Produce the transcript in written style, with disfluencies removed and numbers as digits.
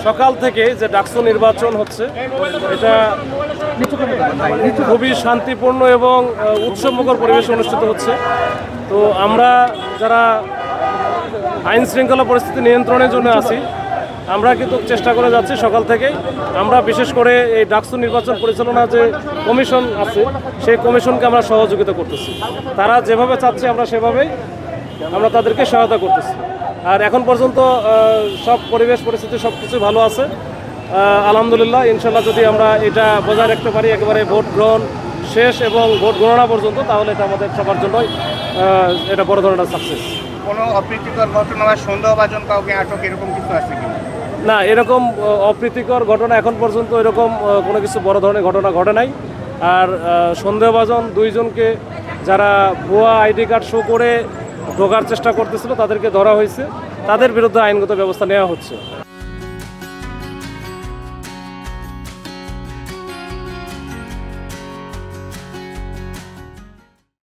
সকাল থেকে যে ডাকসু নির্বাচন হচ্ছে এটা খুবই শান্তিপূর্ণ এবং উৎসবমুখর পরিবেশে অনুষ্ঠিত হচ্ছে। তো আমরা যারা আইন শৃঙ্খলা পরিস্থিতি নিয়ন্ত্রণের জন্য আছি, আমরা কিন্তু চেষ্টা করে যাচ্ছি সকাল থেকেই। আমরা বিশেষ করে এই ডাকসু নির্বাচন পরিচালনা যে কমিশন আছে সেই কমিশনকে আমরা সহযোগিতা করতেছি। তারা যেভাবে চাচ্ছে আমরা সেভাবেই আমরা তাদেরকে সহায়তা করতেছি। আর এখন পর্যন্ত সব পরিবেশ পরিস্থিতি সব কিছু ভালো আছে আলহামদুলিল্লাহ। ইনশাল্লাহ যদি আমরা এটা বজায় রাখতে পারি একেবারে ভোট গ্রহণ শেষ এবং ভোট গণনা পর্যন্ত, তাহলে এটা আমাদের সবার জন্যই এটা বড় ধরনের সাকসেস। কোনো অপ্রীতিকর ঘটনা বা সন্দেহভাজন কাউকে আটক এরকম কিছু আছে কিনা? না, এরকম অপ্রীতিকর ঘটনা এখন পর্যন্ত এরকম কোনো কিছু বড় ধরনের ঘটনা ঘটে নাই। আর সন্দেহভাজন দুইজনকে যারা ভুয়া আইডি কার্ড শো করে ঢোকার চেষ্টা করতেছিল তাদেরকে ধরা হয়েছে, তাদের বিরুদ্ধে আইনগত ব্যবস্থা নেওয়া হচ্ছে।